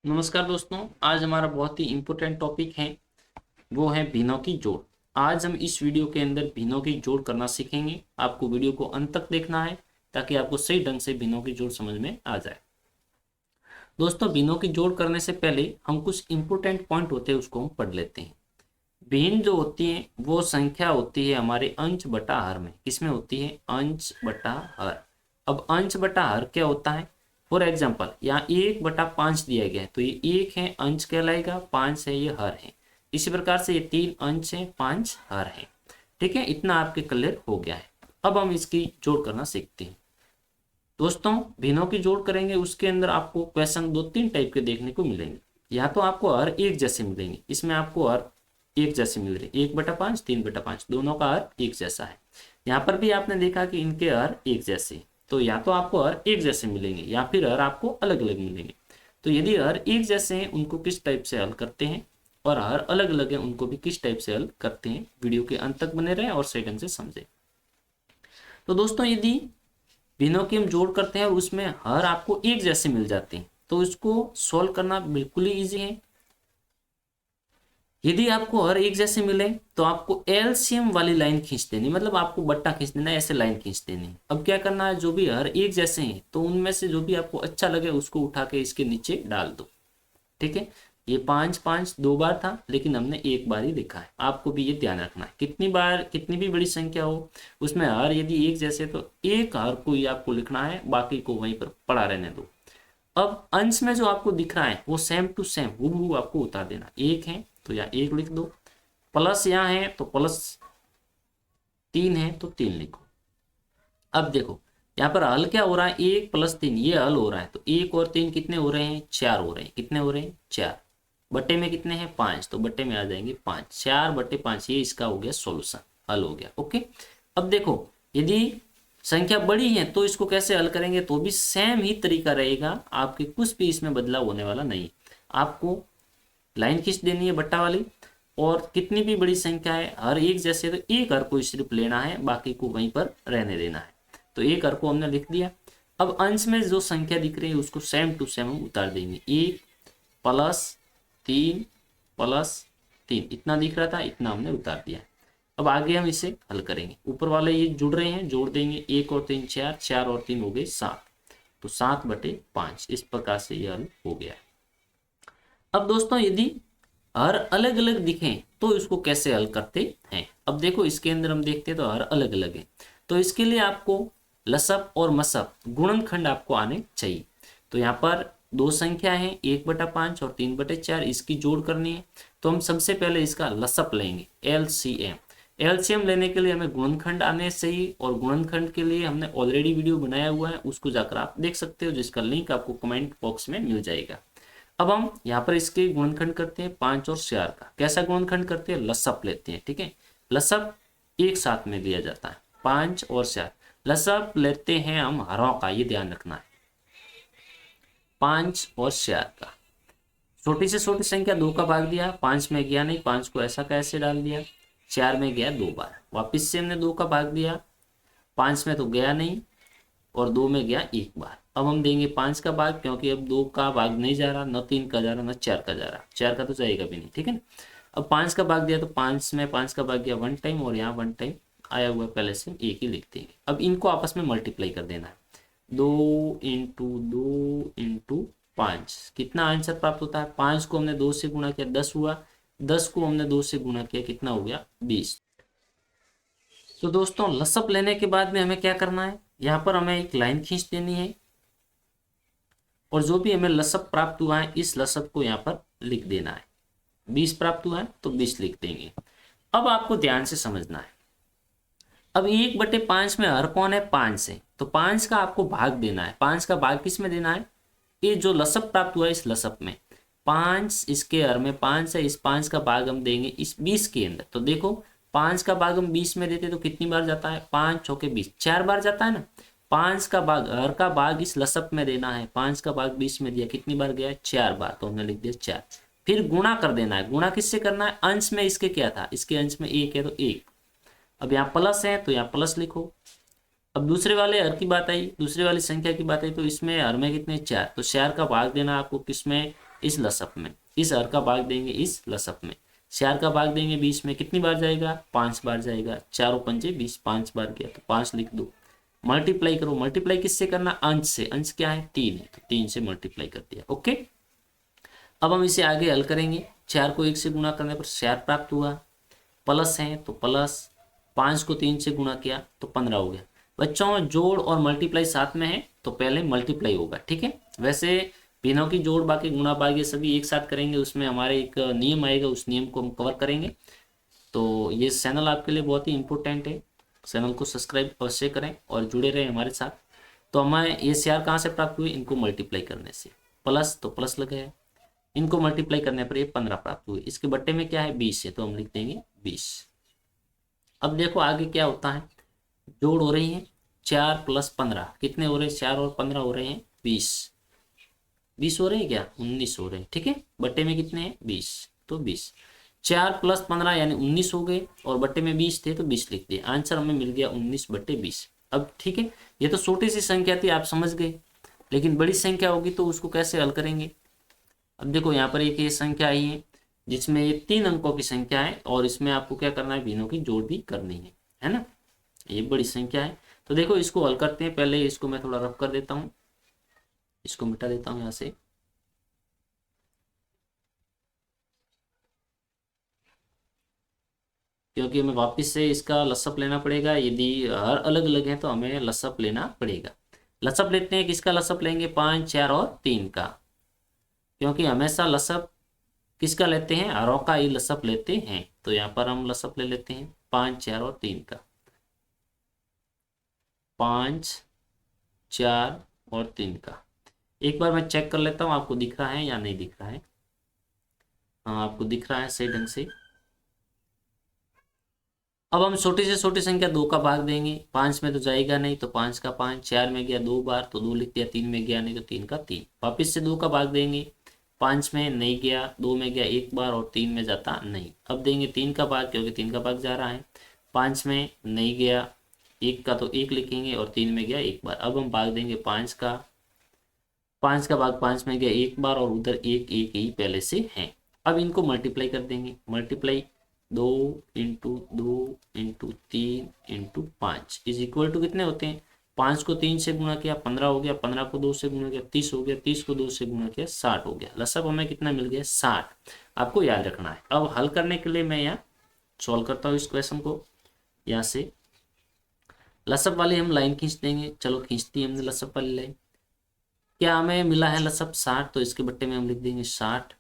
नमस्कार दोस्तों, आज हमारा बहुत ही इम्पोर्टेंट टॉपिक है, वो है भिन्नों की जोड़। आज हम इस वीडियो के अंदर भिन्नों की जोड़ करना सीखेंगे। आपको वीडियो को अंत तक देखना है ताकि आपको सही ढंग से भिन्नों की जोड़ समझ में आ जाए। दोस्तों, भिन्नों की जोड़ करने से पहले हम कुछ इम्पोर्टेंट पॉइंट होते हैं उसको हम पढ़ लेते हैं। भिन्न जो होती है वो संख्या होती है हमारे अंश बटा हर में। किसमें होती है? अंश बटा हर। अब अंश बटा हर क्या होता है? फॉर एग्जाम्पल, यहाँ 1/5 दिया गया है तो ये 1 है, अंश कहलाएगा, 5 है, ये हर है। इसी प्रकार से ये 3 अंश है, 5 हर है। ठीक है, इतना आपके क्लियर हो गया है। अब हम इसकी जोड़ करना सीखते हैं। दोस्तों, भिन्नों की जोड़ करेंगे, उसके अंदर आपको क्वेश्चन 2-3 टाइप के देखने को मिलेंगे। या तो आपको हर एक जैसे मिलेंगे, इसमें आपको हर एक जैसे मिल रहे, 1/5, 3/5, दोनों का हर एक जैसा है। यहाँ पर भी आपने देखा कि इनके हर एक जैसे, तो या तो आपको हर एक जैसे मिलेंगे या फिर हर आपको अलग अलग मिलेंगे। तो यदि हर एक जैसे हैं उनको किस टाइप से हल करते हैं, और हर अलग अलग है उनको भी किस टाइप से हल करते हैं, वीडियो के अंत तक बने रहें और सही ढंग से समझें। तो दोस्तों, यदि भिन्नों की हम जोड़ करते हैं और उसमें हर आपको एक जैसे मिल जाते हैं तो इसको सॉल्व करना बिल्कुल ही ईजी है। यदि आपको हर एक जैसे मिले तो आपको एलसीएम वाली लाइन खींच देनी, मतलब आपको बट्टा खींच देना, ऐसे लाइन खींच देनी। अब क्या करना है, जो भी हर एक जैसे हैं तो उनमें से जो भी आपको अच्छा लगे उसको उठा के इसके नीचे डाल दो। ठीक है, ये 5 5 2 बार था लेकिन हमने एक बार ही लिखा है। आपको भी ये ध्यान रखना है, कितनी बार कितनी भी बड़ी संख्या हो उसमें हर यदि एक जैसे तो एक हर को ही आपको लिखना है, बाकी को वहीं पर पड़ा रहने दो। अब अंश में जो आपको दिख रहा है वो सेम टू सेम हूबहू आपको उतार देना। एक है तो यहाँ 1 लिख दो, प्लस यहाँ है तो प्लस, 3 है तो 3 लिखो। अब देखो यहाँ पर हल क्या हो रहा है, 1 + 3 ये हल हो रहा है, तो 1 और 3 कितने हो रहे हैं? 4 हो रहे हैं। कितने हो रहे हैं? 4। बट्टे में कितने हैं? 5, तो बट्टे में आ जाएंगे 5। 4/5, ये इसका हो गया सॉल्यूशन, हल हो गया। ओके, अब देखो यदि संख्या बड़ी है तो इसको कैसे हल करेंगे, तो भी सेम ही तरीका रहेगा, आपके कुछ भी इसमें बदलाव होने वाला नहीं। आपको लाइन खींच देनी है बट्टा वाली, और कितनी भी बड़ी संख्या है हर एक जैसे तो एक हर को सिर्फ लेना है, बाकी को वहीं पर रहने देना है। तो एक हर को हमने लिख दिया। अब अंश में जो संख्या दिख रही है उसको सेम टू सेम हम उतार देंगे। 1 + 3 + 3 इतना दिख रहा था, इतना हमने उतार दिया। अब आगे हम इसे हल करेंगे। ऊपर वाले ये जुड़ रहे हैं, जोड़ देंगे। 1 और 3 4, 4 और 3 हो गए 7, तो 7/5 इस प्रकार से ये हल हो गया है। अब दोस्तों, यदि हर अलग अलग दिखें तो इसको कैसे हल करते हैं। अब देखो इसके अंदर हम देखते हैं तो हर अलग अलग है, तो इसके लिए आपको लसप और मसप गुणनखंड आपको आने चाहिए। तो यहाँ पर दो संख्या है, 1/5 और 3/4, इसकी जोड़ करनी है। तो हम सबसे पहले इसका लसप लेंगे, एलसीएम। एलसीएम लेने के लिए हमें गुणनखंड आने चाहिए, और गुणनखंड के लिए हमने ऑलरेडी वीडियो बनाया हुआ है, उसको जाकर आप देख सकते हो, जिसका लिंक आपको कमेंट बॉक्स में मिल जाएगा। अब हम यहाँ पर इसके गुणनखंड करते हैं 5 और 4 का। कैसा गुणनखंड करते हैं? लसप लेते हैं। ठीक है, लसप एक साथ में लिया जाता है, 5 और 4। लसप लेते हैं हम हरों का, ये ध्यान रखना है, 5 और 4 का। छोटी से छोटी संख्या 2 का भाग दिया, 5 में गया नहीं, 5 को ऐसा कैसे डाल दिया, 4 में गया 2 बार। वापिस से हमने 2 का भाग दिया, 5 में तो गया नहीं और 2 में गया 1 बार। अब हम देंगे 5 का भाग, क्योंकि अब 2 का भाग नहीं जा रहा, न 3 का जा रहा, न 4 का जा रहा, 4 का तो जाएगा भी नहीं। ठीक है ना, अब 5 का भाग दिया तो 5 में 5 का भाग गया 1 टाइम, और यहाँ 1 टाइम आया हुआ पहले से, एक ही लिख देंगे। अब इनको आपस में मल्टीप्लाई कर देना है, 2 × 2 × 5, कितना आंसर प्राप्त होता है? 5 को हमने 2 से गुणा किया 10 हुआ, 10 को हमने 2 से गुणा किया कितना हो गया? 20। तो दोस्तों, लसप लेने के बाद में हमें क्या करना है, यहाँ पर हमें एक लाइन खींच देनी है, और जो भी हमें लसप प्राप्त हुआ है इस लसप को यहाँ पर लिख देना है। 20 प्राप्त हुआ है तो 20 लिख देंगे। अब आपको ध्यान से समझना है, अब 1/5 में हर कौन है? 5 है, तो 5 का आपको भाग देना है। 5 का भाग किस में देना है? ये जो लसप प्राप्त हुआ है इस लसप में, 5 इसके हर में 5 है, इस 5 का भाग हम देंगे इस 20 के अंदर। तो देखो 5 का भाग हम 20 में देते तो कितनी बार जाता है? 5 × 20, 4 बार जाता है ना। 5 का भाग, हर का भाग इस लसप में देना है, 5 का भाग 20 में दिया, कितनी बार गया? 4 बार, तो हमने लिख दिया 4। फिर गुणा कर देना है। गुणा किससे करना है? अंश में इसके क्या था? इसके अंश में 1 है तो 1। अब यहाँ प्लस है तो यहाँ प्लस लिखो। अब दूसरे वाले हर की बात आई, दूसरे वाली संख्या की बात आई, तो इसमें हर में कितने? 4, तो 4 का भाग देना आपको किसमें? इस लसप में, इस हर का भाग देंगे इस लसप में, चार का भाग देंगे 20 में, कितनी बार जाएगा 5 बार जाएगा, चारों पंजे 20, 5 बार गया तो 5 लिख दो। मल्टीप्लाई करो, मल्टीप्लाई किससे करना, अंश से, अंश क्या है 3 है तो 3 से मल्टीप्लाई कर दिया। ओके, अब हम इसे आगे हल करेंगे। 4 को 1 से गुणा करने पर 4 प्राप्त हुआ, प्लस है तो प्लस, 5 को 3 से गुणा किया तो 15 हो गया। बच्चों जोड़ और मल्टीप्लाई साथ में है तो पहले मल्टीप्लाई होगा, ठीक है। वैसे भिन्नों की जोड़ बाकी गुणा भाग ये सभी एक साथ करेंगे, उसमें हमारे एक नियम आएगा, उस नियम को हम कवर करेंगे। तो ये चैनल आपके लिए बहुत ही इंपॉर्टेंट है, चैनल को सब्सक्राइब अवश्य करें और जुड़े रहें हमारे साथ। तो हमें ये CR कहाँ से प्राप्त हुई, इनको मल्टीप्लाई करने से, प्लस तो प्लस लगे, इनको मल्टीप्लाई करने पर ये 15 प्राप्त हुए। इसके बट्टे में क्या है 20 है तो हम लिख देंगे 20। अब देखो आगे क्या होता है, जोड़ हो रही है 4 + 15 कितने हो रहे हैं, 4 और 15 हो रहे हैं 20, 20 हो रहे हैं क्या 19 हो रहे हैं, ठीक है। बट्टे में कितने हैं 20 तो 20, 4 + 15 यानी 19 हो गए और बट्टे में 20 थे तो 20 लिख दिए, आंसर हमें मिल गया 19/20। अब ठीक है, ये तो छोटी सी संख्या थी आप समझ गए, लेकिन बड़ी संख्या होगी तो उसको कैसे हल करेंगे। अब देखो यहाँ पर एक ये संख्या आई है जिसमें ये 3 अंकों की संख्या है और इसमें आपको क्या करना है, भिन्नों की जोड़ भी करनी है ना। ये बड़ी संख्या है तो देखो इसको हल करते हैं। पहले इसको मैं थोड़ा रफ कर देता हूँ, इसको मिटा देता हूँ यहाँ से। क्योंकि हमें वापस से इसका लसअप लेना पड़ेगा, यदि हर अलग अलग है तो हमें लसअप लेना पड़ेगा। लसअप लेते हैं, किसका लसअप लेंगे 5, 4 और 3 का, क्योंकि हमेशा लसअप किसका लेते हैं, हरों का ही लसअप लेते हैं। तो यहाँ पर हम लसअप ले लेते हैं 5, 4 और 3 का, 5, 4 और 3 का। एक बार मैं चेक कर लेता हूँ आपको दिख रहा है या नहीं दिख रहा है। हाँ आपको दिख रहा है सही ढंग से। अब हम छोटी से छोटी संख्या 2 का भाग देंगे, 5 में तो जाएगा नहीं तो 5 का 5, 4 में गया 2 बार तो 2 लिख दिया, 3 में गया नहीं तो 3 का 3, वापिस से 2 का भाग देंगे, 5 में नहीं गया, 2 में गया 1 बार और 3 में जाता नहीं। अब देंगे 3 का भाग, क्योंकि 3 का भाग जा रहा है, 5 में नहीं गया 1 का तो 1 लिखेंगे और 3 में गया 1 बार। अब हम भाग देंगे 5 का, 5 का भाग 5 में गया 1 बार और उधर 1 1 ही पहले से है। अब इनको मल्टीप्लाई कर देंगे, मल्टीप्लाई 2 × 2 × 3 × 5 इज इक्वल टू कितने होते हैं, 5 को 3 से गुणा किया 15 हो गया, 15 को 2 से गुणा किया 30 हो गया, 30 को 2 से गुणा किया 60 हो गया। लसअप हमें कितना मिल गया 60, आपको याद रखना है। अब हल करने के लिए मैं यहाँ सॉल्व करता हूँ इस क्वेश्चन को। यहाँ से लसअप वाली हम लाइन खींच देंगे, चलो खींच दी हमने लसअप वाली लाइन। क्या हमें मिला है लसअप 60 तो इसके बट्टे में हम लिख देंगे 60।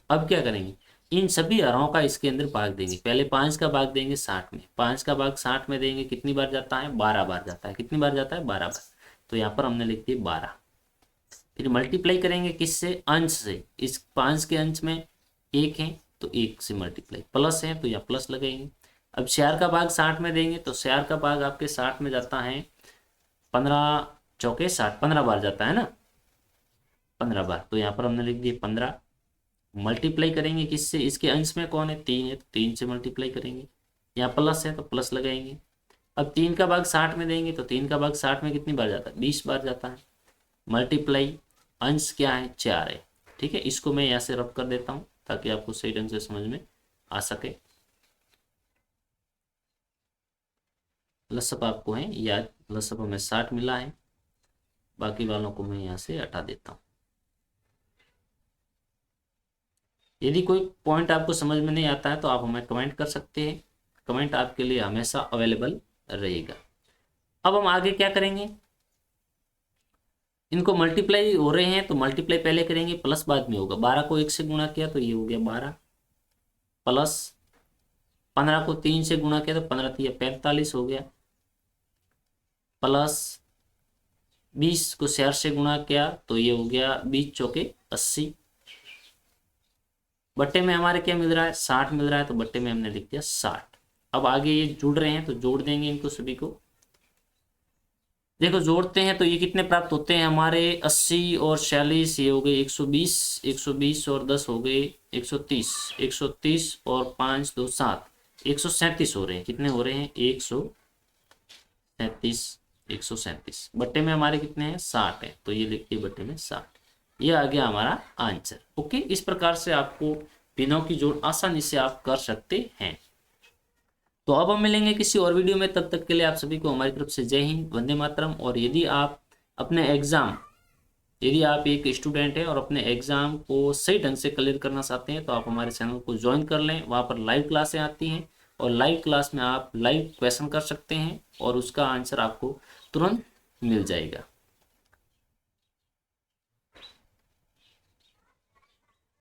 अब क्या करेंगे, इन सभी हरों का इसके अंदर भाग देंगे। पहले 5 का भाग देंगे 60 में, 5 का भाग 60 में देंगे, कितनी बार जाता है 12 बार जाता है, कितनी बार जाता है 12 बार, तो यहाँ पर हमने लिख दिया 12। फिर मल्टीप्लाई करेंगे किससे, अंश से, इस 5 के अंश में 1 है तो 1 से मल्टीप्लाई, प्लस है तो यहाँ प्लस लगाएंगे। अब 4 का भाग 60 में देंगे तो 4 का भाग आपके 60 में जाता है 15 चौके 60, 15 बार जाता है ना, 15 बार, तो यहाँ पर हमने लिख दिया 15। मल्टीप्लाई करेंगे किससे, इसके अंश में कौन है 3 है तो 3 से मल्टीप्लाई करेंगे, यहाँ प्लस है तो प्लस लगाएंगे। अब 3 का भाग 60 में देंगे तो 3 का भाग 60 में कितनी बार जाता है 20 बार जाता है। मल्टीप्लाई अंश क्या है 4 है, ठीक है। इसको मैं यहाँ से रब कर देता हूँ ताकि आपको सही ढंग से समझ में आ सके। लसअप आपको है याद, लसअप हमें 60 मिला है, बाकी वालों को मैं यहाँ से हटा देता हूँ। यदि कोई पॉइंट आपको समझ में नहीं आता है तो आप हमें कमेंट कर सकते हैं, कमेंट आपके लिए हमेशा अवेलेबल रहेगा। अब हम आगे क्या करेंगे, इनको मल्टीप्लाई हो रहे हैं तो मल्टीप्लाई पहले करेंगे, प्लस बाद में होगा। 12 को 1 से गुणा किया तो ये हो गया 12, प्लस 15 को 3 से गुणा किया तो 15 3 45 हो गया, प्लस 20 को 4 से गुणा किया तो ये हो गया 20 चौके 80। बट्टे में हमारे क्या मिल रहा है 60 मिल रहा है तो बट्टे में हमने लिख दिया 60। अब आगे ये जुड़ रहे हैं तो जोड़ देंगे इनको सभी को। देखो जोड़ते हैं तो ये कितने प्राप्त होते हैं हमारे 80 और 46, ये हो गए 120, 120 और 10 हो गए 130, 130 और 5 2 7, 137 हो रहे हैं। कितने हो रहे हैं 137, 137। बट्टे में हमारे कितने हैं 60 है तो ये लिखिए बट्टे में 60। ये आ गया हमारा आंसर। ओके, इस प्रकार से आपको बिनों की जोड़ आसानी से आप कर सकते हैं। तो अब हम मिलेंगे किसी और वीडियो में, तब तक के लिए आप सभी को हमारी तरफ से जय हिंद, वंदे मातरम। और यदि आप अपने एग्जाम, यदि आप एक स्टूडेंट हैं और अपने एग्जाम को सही ढंग से क्लियर करना चाहते हैं तो आप हमारे चैनल को ज्वाइन कर लें। वहाँ पर लाइव क्लासें आती हैं और लाइव क्लास में आप लाइव क्वेश्चन कर सकते हैं और उसका आंसर आपको तुरंत मिल जाएगा।